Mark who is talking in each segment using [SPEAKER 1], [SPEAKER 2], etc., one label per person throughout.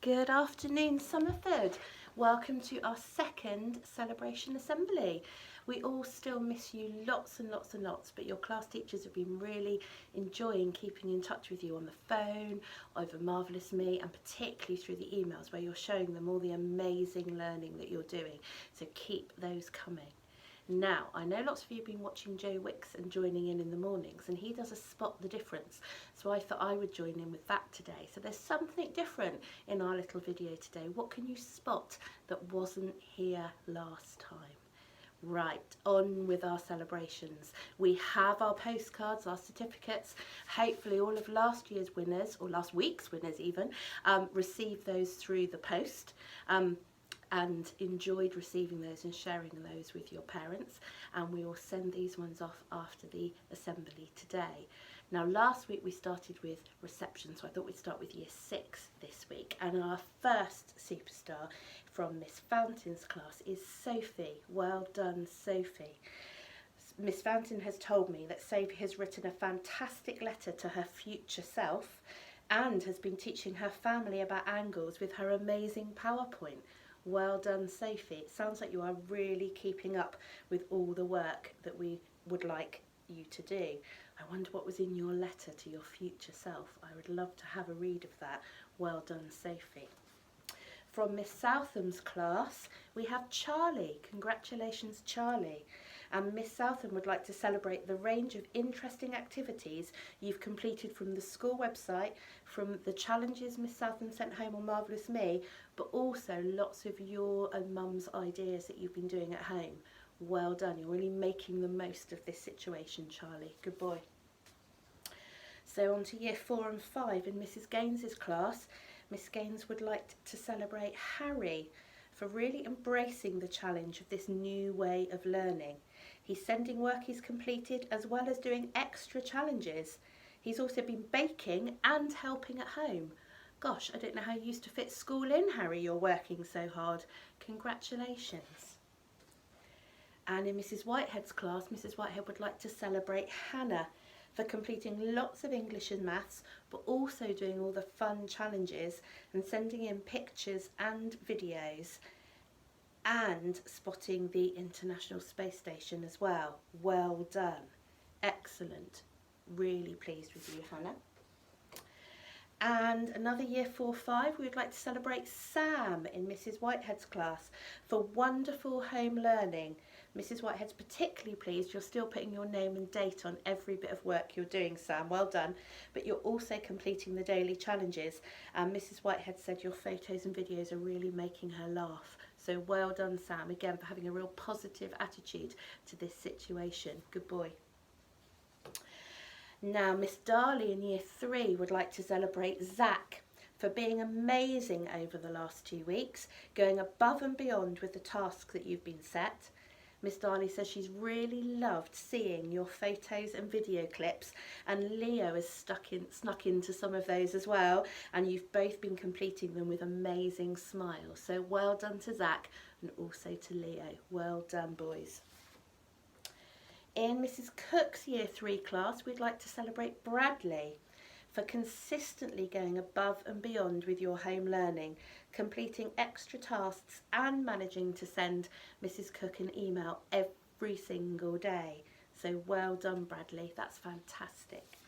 [SPEAKER 1] Good afternoon, Summerford. Welcome to our second celebration assembly. We all still miss you lots and lots and lots, but your class teachers have been really enjoying keeping in touch with you on the phone, over Marvellous Me, and particularly through the emails where you're showing them all the amazing learning that you're doing. So keep those coming. Now, I know lots of you have been watching Joe Wicks and joining in the mornings, and he does a spot the difference. So I thought I would join in with that today. So there's something different in our little video today. What can you spot that wasn't here last time? Right, on with our celebrations. We have our postcards, our certificates. Hopefully all of last year's winners, or last week's winners even, received those through the post. And enjoyed receiving those and sharing those with your parents, and we will send these ones off after the assembly today. Now last week we started with reception, so I thought we'd start with year 6 this week, and our first superstar from Miss Fountain's class is Sophie. Well done, Sophie. Miss Fountain has told me that Sophie has written a fantastic letter to her future self and has been teaching her family about angles with her amazing PowerPoint. Well done, Sophie. It sounds like you are really keeping up with all the work that we would like you to do. I wonder what was in your letter to your future self. I would love to have a read of that. Well done, Sophie. From Miss Southam's class, we have Charlie. Congratulations, Charlie. And Miss Southam would like to celebrate the range of interesting activities you've completed from the school website, from the challenges Miss Southam sent home on Marvellous Me, but also lots of your and Mum's ideas that you've been doing at home. Well done, you're really making the most of this situation, Charlie. Good boy. So on to year 4 and 5 in Mrs Gaines's class. Miss Gaines would like to celebrate Harry for really embracing the challenge of this new way of learning. He's sending work he's completed as well as doing extra challenges. He's also been baking and helping at home. Gosh, I don't know how you used to fit school in, Harry, you're working so hard. Congratulations. And in Mrs Whitehead's class, Mrs Whitehead would like to celebrate Hannah for completing lots of English and maths, but also doing all the fun challenges and sending in pictures and videos, and spotting the International Space Station as well. Well done. Excellent. Really pleased with you, Hannah. And another year 4-5, we would like to celebrate Sam in Mrs Whitehead's class for wonderful home learning. Mrs Whitehead's particularly pleased you're still putting your name and date on every bit of work you're doing, Sam. Well done. But you're also completing the daily challenges. And Mrs Whitehead said your photos and videos are really making her laugh. So well done, Sam, again for having a real positive attitude to this situation. Good boy. Now Miss Darley in year 3 would like to celebrate Zach for being amazing over the last 2 weeks, going above and beyond with the tasks that you've been set. Miss Darley says she's really loved seeing your photos and video clips, and Leo has snuck into some of those as well, and you've both been completing them with amazing smiles. So well done to Zach and also to Leo. Well done, boys. In Mrs Cook's year 3 class, we'd like to celebrate Bradley for consistently going above and beyond with your home learning, completing extra tasks and managing to send Mrs Cook an email every single day. So well done, Bradley, that's fantastic.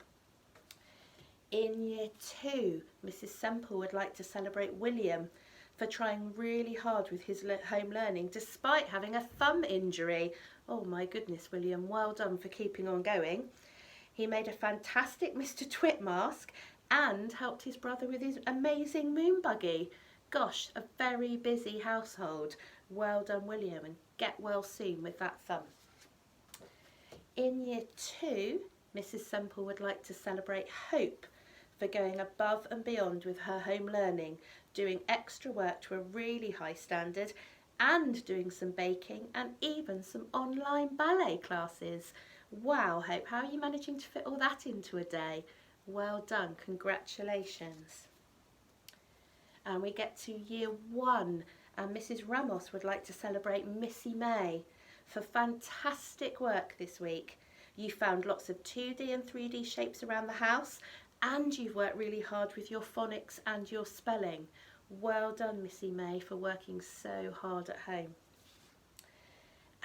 [SPEAKER 1] In year 2, Mrs Semple would like to celebrate William for trying really hard with his home learning despite having a thumb injury. Oh my goodness, William, well done for keeping on going. He made a fantastic Mr Twit mask and helped his brother with his amazing moon buggy. Gosh, a very busy household. Well done, William, and get well soon with that thumb. In year 2, Mrs Semple would like to celebrate Hope for going above and beyond with her home learning, doing extra work to a really high standard and doing some baking and even some online ballet classes. Wow, Hope, how are you managing to fit all that into a day? Well done, congratulations. And we get to year 1, and Mrs Ramos would like to celebrate Missy May for fantastic work this week. You found lots of 2D and 3D shapes around the house, and you've worked really hard with your phonics and your spelling. Well done, Missy May, for working so hard at home.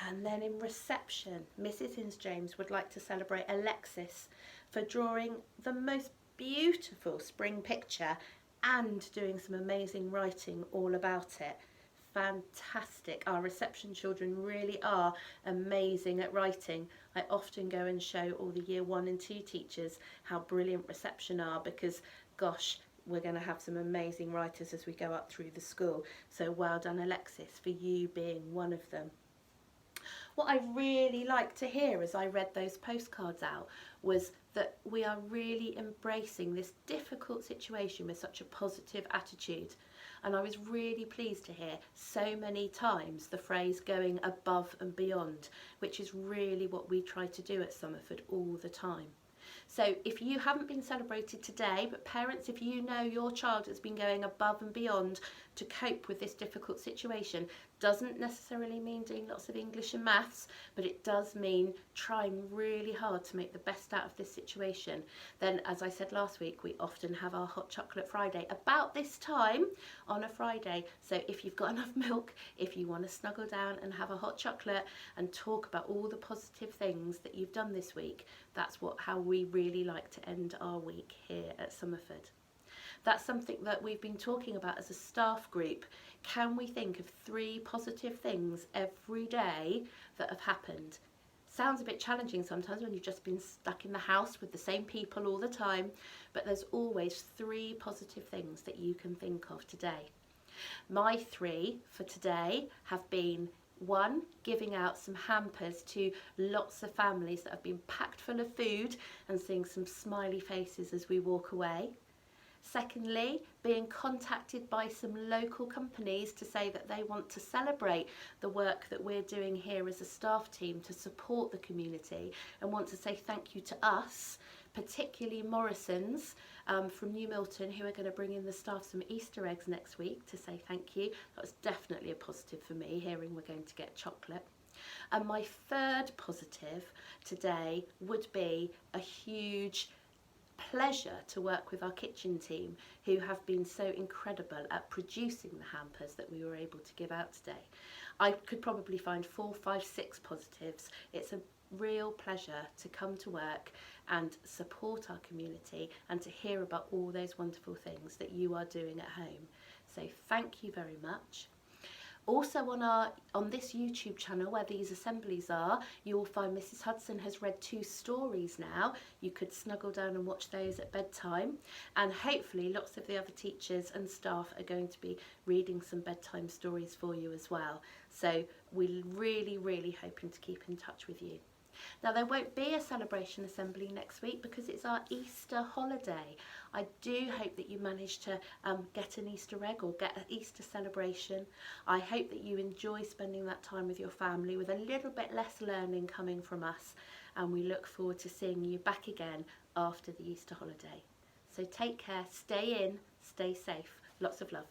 [SPEAKER 1] And then in reception, Mrs. Innes-James would like to celebrate Alexis for drawing the most beautiful spring picture and doing some amazing writing all about it. Fantastic. Our reception children really are amazing at writing. I often go and show all the year 1 and 2 teachers how brilliant reception are, because gosh, we're going to have some amazing writers as we go up through the school. So well done, Alexis, for you being one of them. What I really liked to hear as I read those postcards out was that we are really embracing this difficult situation with such a positive attitude. And I was really pleased to hear so many times the phrase going above and beyond, which is really what we try to do at Summerford all the time. So if you haven't been celebrated today, but parents, if you know your child has been going above and beyond to cope with this difficult situation, doesn't necessarily mean doing lots of English and maths, but it does mean trying really hard to make the best out of this situation. Then, as I said last week, we often have our Hot Chocolate Friday about this time on a Friday. So if you've got enough milk, if you want to snuggle down and have a hot chocolate and talk about all the positive things that you've done this week, that's how we really like to end our week here at Summerford. That's something that we've been talking about as a staff group. Can we think of 3 positive things every day that have happened? Sounds a bit challenging sometimes when you've just been stuck in the house with the same people all the time, but there's always 3 positive things that you can think of today. My 3 for today have been: 1, giving out some hampers to lots of families that have been packed full of food and seeing some smiley faces as we walk away. Secondly, being contacted by some local companies to say that they want to celebrate the work that we're doing here as a staff team to support the community and want to say thank you to us, particularly Morrison's from New Milton, who are going to bring in the staff some Easter eggs next week to say thank you. That was definitely a positive for me, hearing we're going to get chocolate. And my 3rd positive today would be a huge pleasure to work with our kitchen team, who have been so incredible at producing the hampers that we were able to give out today. I could probably find 4, 5, 6 positives. It's a real pleasure to come to work and support our community and to hear about all those wonderful things that you are doing at home. So thank you very much. Also on this YouTube channel where these assemblies are, you will find Mrs. Hudson has read 2 stories now. You could snuggle down and watch those at bedtime, and hopefully lots of the other teachers and staff are going to be reading some bedtime stories for you as well. So we're really hoping to keep in touch with you. Now, there won't be a celebration assembly next week because it's our Easter holiday. I do hope that you manage to get an Easter egg or get an Easter celebration. I hope that you enjoy spending that time with your family with a little bit less learning coming from us, and we look forward to seeing you back again after the Easter holiday. So take care, stay in, stay safe. Lots of love.